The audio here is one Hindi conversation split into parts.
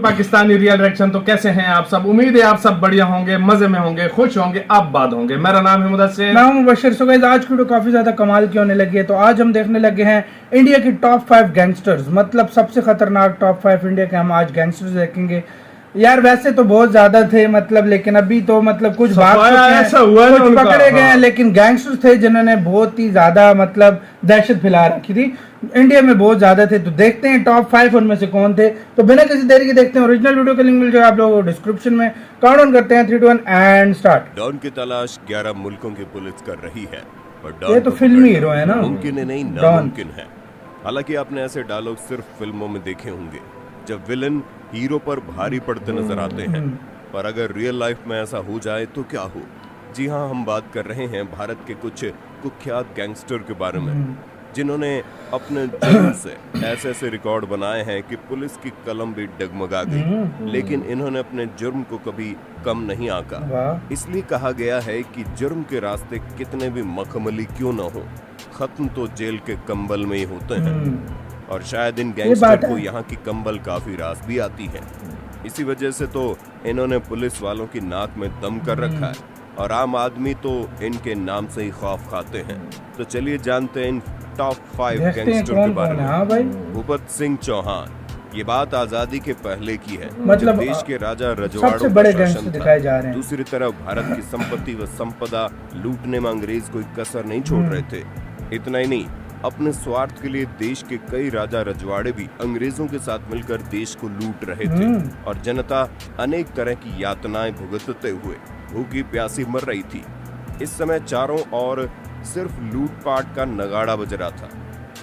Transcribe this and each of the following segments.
Pakistani real reaction. तो कैसे हैं आप सब? उम्मीद है आप सब बढ़िया होंगे, मजे में होंगे, खुश होंगे, आबाद होंगे। मेरा नाम है मुदस्सिर, मैं हूं मुबशिर। सो गाइस, आज की वीडियो काफी ज्यादा कमाल की होने लगी है। तो आज हम देखने लगे हैं इंडिया की टॉप 5 गैंगस्टर्स, मतलब सबसे खतरनाक टॉप 5 इंडिया के हम आज गैंगस्टर्स देखेंगे। यार वैसे तो बहुत ज्यादा थे, मतलब लेकिन अभी तो मतलब कुछ भाग चुके हैं, ऐसा हुआ कुछ उनका, पकड़े गए हैं, हाँ। लेकिन गैंगस्टर्स थे जिन्होंने बहुत ही ज्यादा मतलब दहशत फैला रखी थी इंडिया में, बहुत ज्यादा थे। तो देखते हैं टॉप 5 उनमें से कौन थे। तो बिना किसी देरी के देखते हैं। ओरिजिनल वीडियो का लिंक मिल जाएगा आप लोगों को डिस्क्रिप्शन में। काउंट ऑन करते हैं 3 2 1 एंड स्टार्ट। डॉन की तलाश 11 मुल्कों की पुलिस कर रही है, पर ये डॉन तो को फिल्मी पकड़ना हीरो है ना, मुमकिन है नहीं, डॉन। नामुमकिन है। हालांकि आपने ऐसे डायलॉग सिर्फ फिल्मों में देखे होंगे जब विलन हीरो पर भारी पड़ते नजर आते हैं, पर अगर रियल लाइफ में ऐसा हो जाए तो क्या हो। जी हाँ, हम बात कर रहे हैं भारत के कुछ कुख्यात गैंगस्टर के बारे में, जिन्होंने अपने जुर्म से ऐसे ऐसे रिकॉर्ड बनाए हैं कि पुलिस की कलम भी डगमगा गई, लेकिन इन्होंने अपने जुर्म को कभी कम नहीं आंका। इसलिए कहा गया है कि जुर्म के रास्ते कितने भी मखमली क्यों न हो, खत्म तो जेल के कंबल में ही होते हैं। और शायद इन गैंगस्टर को यहाँ की कंबल काफी रास भी आती है। इसी वजह से तो इन्होंने पुलिस वालों की नाक में दम कर रखा है, और आम आदमी तो इनके नाम से ही खौफ खाते हैं। तो चलिए जानते हैं इन टॉप 5 गैंगस्टर के बारे में। भूपत सिंह चौहान। ये बात आजादी के पहले की है, मतलब जब देश के राजा रजवाड़ों सबसे बड़े का गैंगस्टर शासन दिखाए था। जा रहे हैं। दूसरी तरफ भारत की संपत्ति व संपदा लूटने में अंग्रेज कोई कसर नहीं छोड़ रहे थे। इतना ही नहीं, अपने स्वार्थ के लिए देश के कई राजा रजवाड़े भी अंग्रेजों के साथ मिलकर देश को लूट रहे थे, और जनता अनेक तरह की यातनाएं भुगतते हुए भूखी प्यासी मर रही थी। इस समय चारों ओर सिर्फ लूटपाट का नगाड़ा बज रहा था।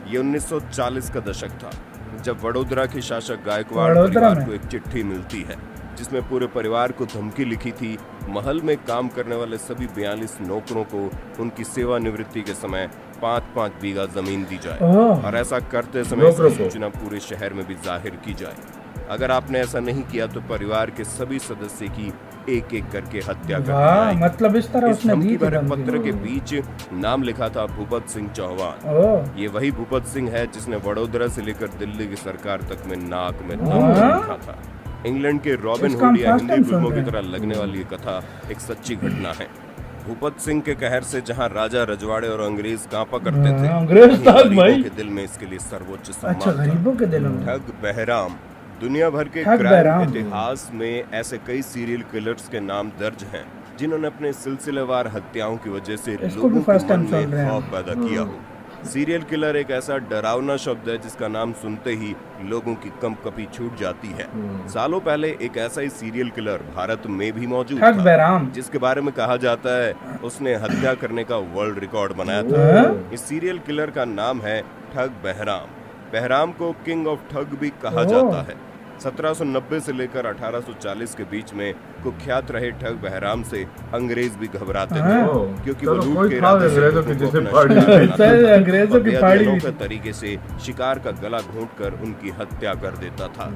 ये 1940 का दशक था, जब वडोदरा के शासक गायकवाड़ परिवार को एक चिट्ठी मिलती है जिसमें पूरे परिवार को धमकी लिखी थी। महल में काम करने वाले सभी 42 नौकरों को उनकी सेवानिवृत्ति के समय 5-5 बीघा जमीन दी जाए, और ऐसा करते समय इसकी सूचना पूरे शहर में भी जाहिर की जाए। अगर आपने ऐसा नहीं किया तो परिवार के सभी सदस्य की एक एक करके हत्या कर दी जाएगी। मतलब इस तरह उसने धमकी दी भरे पत्र के बीच नाम लिखा था भूपत सिंह चौहान। ये वही भूपत सिंह है जिसने वडोदरा से लेकर दिल्ली की सरकार तक में नाक में दम लिखा था। इंग्लैंड के रॉबिन हुड या हिंदी फिल्मों की तरह लगने वाली ये कथा एक सच्ची घटना है। भूपत सिंह के कहर से जहां राजा रजवाड़े और अंग्रेज कांपा करते थे, गरीबों के दिल में इसके लिए सर्वोच्च सम्मान था। ठग बहराम। दुनिया भर के क्राइम इतिहास में ऐसे कई सीरियल किलर्स के नाम दर्ज हैं जिन्होंने अपने सिलसिलेवार हत्याओं की वजह से लोगों के मन में खौफ पैदा किया हो। सीरियल किलर एक ऐसा डरावना शब्द है जिसका नाम सुनते ही लोगों की कंपकपी छूट जाती है। सालों पहले एक ऐसा ही सीरियल किलर भारत में भी मौजूद था, जिसके बारे में कहा जाता है उसने हत्या करने का वर्ल्ड रिकॉर्ड बनाया था। इस सीरियल किलर का नाम है ठग बहराम। बहराम को किंग ऑफ ठग भी कहा जाता है। 1790 से लेकर 1840 के बीच में कुख्यात रहे ठग बहराम से अंग्रेज भी घबराते थे, क्योंकि वो लूट के अनोखे तरीके से शिकार का गला घोंटकर उनकी हत्या कर देता था।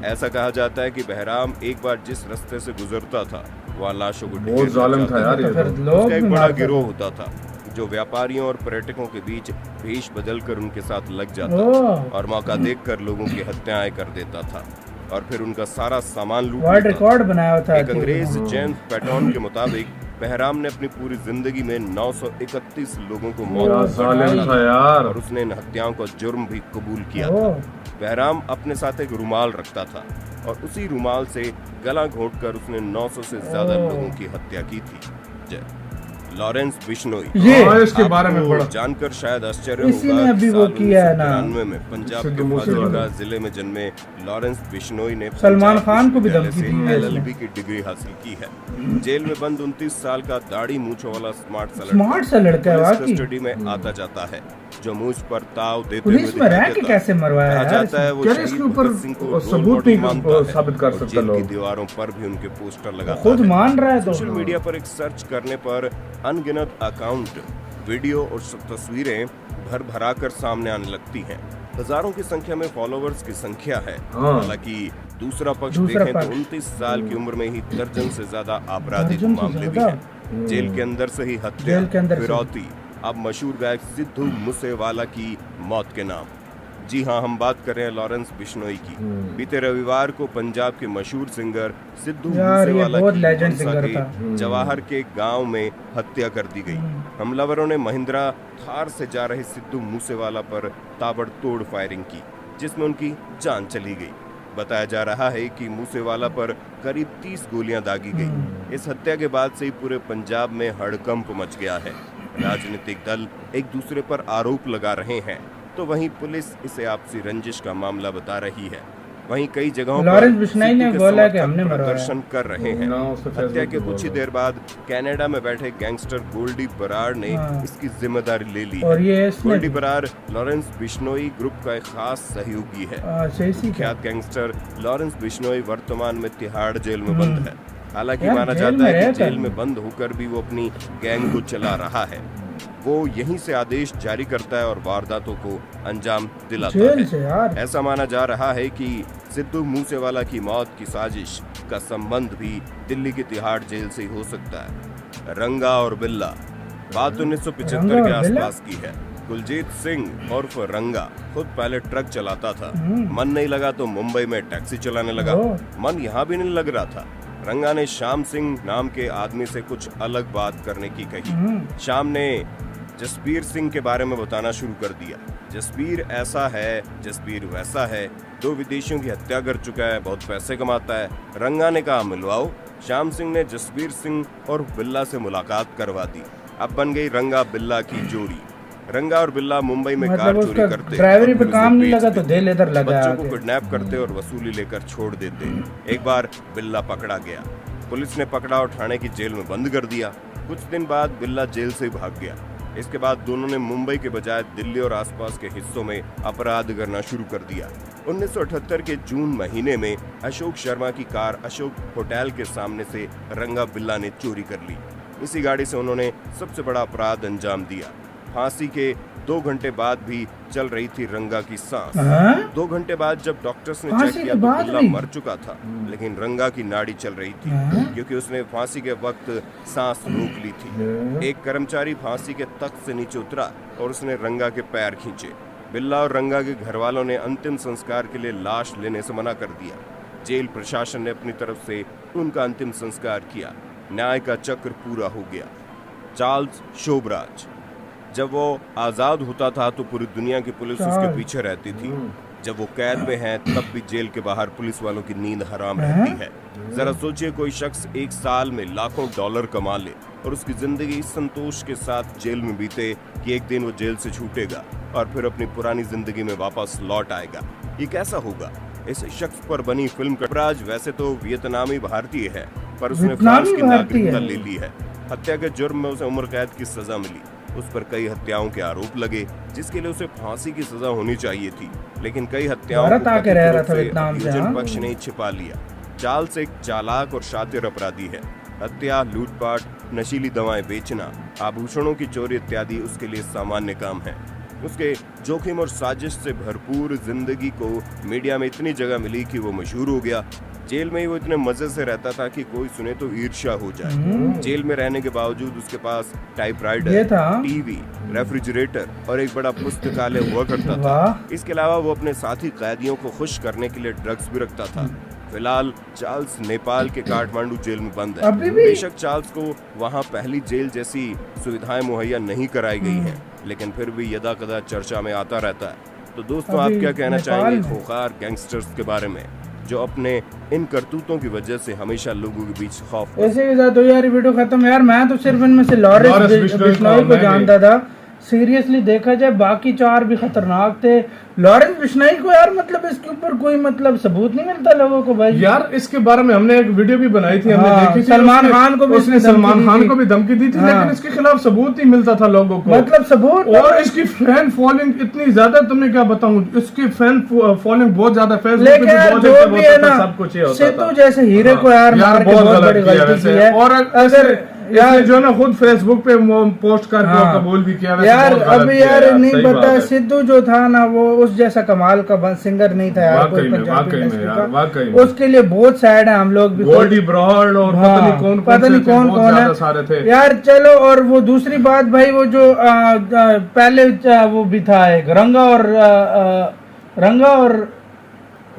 ऐसा कहा जाता है कि बहराम एक बार जिस रास्ते से गुजरता था वहाँ लाशों को ढेर उसका एक बड़ा गिरोह होता था जो व्यापारियों और पर्यटकों के बीच भेष बदलकर उनके साथ लग जाता और मौका देखकर लोगों की हत्याएं कर देता था, और फिर उनका सारा सामान लूट लेता। रिकॉर्ड बनाया था। एक अंग्रेज जेम्स पैटर्न के मुताबिक बहराम ने अपनी पूरी जिंदगी में 931 लोगों को मौत और उसने इन हत्याओं का जुर्म भी कबूल किया था। बहराम अपने साथ एक रुमाल रखता था, और उसी रुमाल से गला घोंटकर उसने 900 से ज्यादा लोगों की हत्या की थी। लॉरेंस बिश्नोई, इसके बारे में बड़ा जानकर शायद आश्चर्य होगा। अभी वो किया है ना, 1993 में पंजाब के फाजिलका जिले में जन्मे लॉरेंस बिश्नोई ने सलमान खान को भी धमकी दी है। LLB की डिग्री हासिल की है। जेल में बंद 29 साल का दाढ़ी मूंछों वाला स्मार्ट सा लड़का है, कस्टडी में आता जाता है, जो मुझ पर ताव देते हुए कैसे मरवाया जाता है। वो इसके ऊपर सबूत नहीं साबित कर सकता। जेल की दीवारों पर भी उनके पोस्टर लगाता खुद मान रहा है। सोशल मीडिया पर एक सर्च करने पर अनगिनत अकाउंट, वीडियो और तस्वीरें भर भरा कर सामने आने लगती हैं। हजारों की संख्या में फॉलोवर्स की संख्या है। हालांकि दूसरा पक्ष देखें तो 29 साल की उम्र में ही दर्जन से ज्यादा आपराधिक मामले भी हैं। जेल के अंदर से ही हत्या, फिरौती, अब मशहूर गायक सिद्धू मूसेवाला की मौत के नाम। जी हाँ, हम बात कर रहे हैं लॉरेंस बिश्नोई की। बीते रविवार को पंजाब के मशहूर सिंगर सिद्धू मूसेवाला की भंसा के जवाहर के गांव में हत्या कर दी गई। हमलावरों ने महिंद्रा थार से जा रहे सिद्धू मूसेवाला पर ताबड़तोड़ फायरिंग की, जिसमें उनकी जान चली गई। बताया जा रहा है कि मूसेवाला पर करीब 30 गोलियां दागी गई। इस हत्या के बाद से ही पूरे पंजाब में हड़कंप मच गया है। राजनीतिक दल एक दूसरे पर आरोप लगा रहे हैं, तो वहीं पुलिस इसे आपसी रंजिश का मामला बता रही है। वहीं कई जगहों पर बिश्नोई ने बोला कि हमने प्रदर्शन कर रहे हैं। हत्या के कुछ ही देर बाद कनाडा में बैठे गैंगस्टर गोल्डी बराड़ ने इसकी जिम्मेदारी ले ली है। गोल्डी बराड़ लॉरेंस बिश्नोई ग्रुप का एक खास सहयोगी है। ख्यात गैंगस्टर लॉरेंस बिश्नोई वर्तमान में तिहाड़ जेल में बंद है। हालांकि माना जाता है कि जेल में बंद होकर भी वो अपनी गैंग को चला रहा है। वो यहीं से आदेश जारी करता है और वारदातों को अंजाम दिलाता है। ऐसा माना जा रहा है कि सिद्धू मूसेवाला की मौत की साजिश का संबंध भी दिल्ली की तिहाड़ जेल से हो सकता है। रंगा और बिल्ला बात 1975 के आसपास की है। कुलजीत सिंह उर्फ रंगा खुद पहले ट्रक चलाता था। मन नहीं लगा तो मुंबई में टैक्सी चलाने लगा। मन यहाँ भी नहीं लग रहा था। रंगा ने श्याम सिंह नाम के आदमी से कुछ अलग बात करने की कही। श्याम ने जसबीर सिंह के बारे में बताना शुरू कर दिया। जसबीर ऐसा है, जसबीर वैसा है, 2 विदेशियों की हत्या कर चुका है, बहुत पैसे कमाता है। रंगा ने कहा मिलवाओ। श्याम सिंह ने जसबीर सिंह और बिल्ला से मुलाकात करवा दी। अब बन गई रंगा बिल्ला की जोड़ी। रंगा और बिल्ला मुंबई में कार चोरी करते, ड्राइवरी पे काम नहीं लगा तो दिल इधर लगा, बच्चों को किडनैप करते और वसूली लेकर छोड़ देते। एक बार बिल्ला पकड़ा गया। पुलिस ने पकड़ा और ठाणे की जेल में बंद कर दिया। कुछ दिन बाद बिल्ला जेल से भाग गया। इसके बाद दोनों ने मुंबई के बजाय दिल्ली और आसपास के हिस्सों में अपराध करना शुरू कर दिया। 1978 के जून महीने में अशोक शर्मा की कार अशोक होटल के सामने से रंगा बिल्ला ने चोरी कर ली। इसी गाड़ी से उन्होंने सबसे बड़ा अपराध अंजाम दिया। फांसी के 2 घंटे बाद भी चल रही थी रंगा की सांस। 2 घंटे बाद जब डॉक्टर्स ने चेक किया तो बिल्ला मर चुका था, लेकिन रंगा की नाड़ी चल रही थी क्योंकि उसने फांसी के वक्त सांस रोक ली थी। एक कर्मचारी फांसी के तख्त से नीचे उतरा और उसने रंगा के पैर खींचे। बिल्ला और रंगा के घर वालों ने अंतिम संस्कार के लिए लाश लेने से मना कर दिया। जेल प्रशासन ने अपनी तरफ से उनका अंतिम संस्कार किया। न्याय का चक्र पूरा हो गया। चार्ल्स शोबराज जब वो आजाद होता था तो पूरी दुनिया की पुलिस उसके पीछे रहती थी। जब वो कैद में है तब भी जेल के बाहर पुलिस वालों की नींद हराम रहती है। जरा सोचिए, कोई शख्स 1 साल में लाखों डॉलर कमा ले और उसकी जिंदगी इस संतोष के साथ जेल में बीते कि एक दिन वो जेल से छूटेगा और फिर अपनी पुरानी जिंदगी में वापस लौट आएगा। ये कैसा होगा? इस शख्स पर बनी फिल्म का राज वैसे तो वियतनामी भारतीय है, पर उसने फ्रांस की नागरिकता ले ली है। हत्या के जुर्म में उसे उम्र कैद की सजा मिली। उस पर कई हत्याओं के आरोप लगे, जिसके लिए उसे फांसी की सजा होनी चाहिए थी, लेकिन कई हत्याओं को अभियोजन पक्ष ने छिपा लिया। चार्ल्स एक चालाक और शातिर अपराधी है। हत्या, लूटपाट, नशीली दवाएं बेचना, आभूषणों की चोरी इत्यादि उसके लिए सामान्य काम है। उसके जोखिम और साजिश से भरपूर जिंदगी को मीडिया में इतनी जगह मिली कि वो मशहूर हो गया। जेल में ही वो इतने मजे से रहता था कि कोई सुने तो ईर्ष्या हो जाए। जेल में रहने के बावजूद उसके पास टाइपराइटर, टीवी, रेफ्रिजरेटर और एक बड़ा पुस्तकालय हुआ करता था। इसके अलावा वो अपने साथी कैदियों को खुश करने के लिए ड्रग्स भी रखता था। फिलहाल चार्ल्स नेपाल के काठमांडू जेल में बंद है। बेशक चार्ल्स को वहाँ पहली जेल जैसी सुविधाएं मुहैया नहीं कराई गई हैं, लेकिन फिर भी यदा कदा चर्चा में आता रहता है। तो दोस्तों, आप क्या कहना चाहेंगे खूंखार गैंगस्टर्स के बारे में जो अपने इन करतूतों की वजह से हमेशा लोगों के बीच खौफ? ऐसे के साथ यार वीडियो खत्म। यार मैं तो सिर्फ इनमें से लॉरेंस बिश्नोई को जानता था। सीरियसली देखा जाए बाकी 4 भी खतरनाक थे। लॉरेंस बिश्नोई को यार मतलब इसके ऊपर कोई मतलब सबूत नहीं मिलता लोगों को भाई। यार इसके बारे में हमने एक वीडियो भी बनाई थी, हमने देखी थी। सलमान खान को भी उसने सलमान खान को भी धमकी दी थी, लेकिन इसके खिलाफ सबूत नहीं मिलता था लोगों को। मतलब सबूत, और इसकी फैन फॉलोइंग इतनी ज्यादा, तुमने क्या बताऊं, इसकी फैन फॉलोइंग बहुत ज्यादा, फेसबुक पे सब कुछ सिद्धू जैसे हीरे को यार बहुत बड़ी गलती की है। और अगर यार जो ना खुद फेसबुक पे पोस्ट करके कबूल भी किया यार। अभी यार नहीं पता, सिद्धू जो था ना वो उस जैसा कमाल का सिंगर नहीं था यार। कोई पंजाबी इंडस्ट्री का उसके लिए बहुत सैड है। हम लोग भी गोल्डी बराड़ और पता नहीं कौन है सारे थे यार। चलो, और वो दूसरी बात भाई, वो जो पहले वो भी था एक रंगा और रंगा और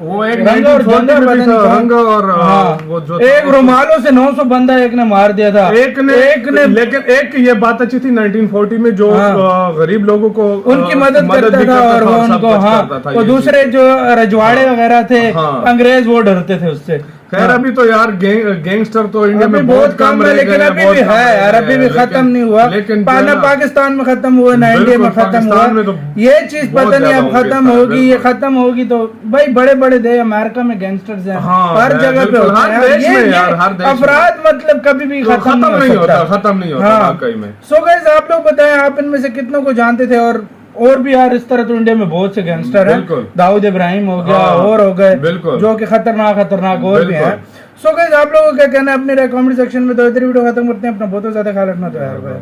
वो एक रंगा और 1940 जंगा में भी पता नहीं था, कौन- रंगा और हाँ, वो जो एक रुमालों से 900 बंदा एक ने मार दिया था। एक ने लेकिन एक ये बात अच्छी थी 1940 में जो गरीब लोगों को उनकी मदद करता भी था और वो सब उनको कुछ हाँ करता था, वो ये दूसरे जो रजवाड़े वगैरह थे हाँ। अंग्रेज वो डरते थे उससे। खैर अभी तो यार गैंगस्टर तो इंडिया अभी में बहुत कम है, लेकिन अभी भी है यार, अभी भी खत्म नहीं हुआ। लेकिन ना पाकिस्तान में खत्म हुआ ना इंडिया में खत्म हुआ। में तो ये चीज बहुत पता नहीं ज्यादा अब होंगे खत्म शायद, होगी, ये बिल्कुल। खत्म होगी तो भाई बड़े बड़े देश अमेरिका में गैंगस्टर्स हैं, हाँ, हर है, जगह पे बिल्कुल, होते हर हैं देश में यार, हर देश में। अपराध मतलब कभी भी तो खत्म नहीं होता, होता। खत्म नहीं होता हाँ। वाकई में। सो गाइस आप लोग बताएं आप इनमें से कितनों को जानते थे, और भी यार इस तरह तो इंडिया में बहुत से गैंगस्टर हैं। बिल्कुल। दाऊद इब्राहिम हो गया हाँ, और हो गए बिल्कुल। जो कि खतरनाक और भी बिल्कुल। हैं। सो गाइस आप लोगों को क्या कहना है अपने कमेंट सेक्शन में। तो इधर वीडियो खत्म करते हैं। अपना बहुत ज्यादा ख्याल रखना तो यार भाई।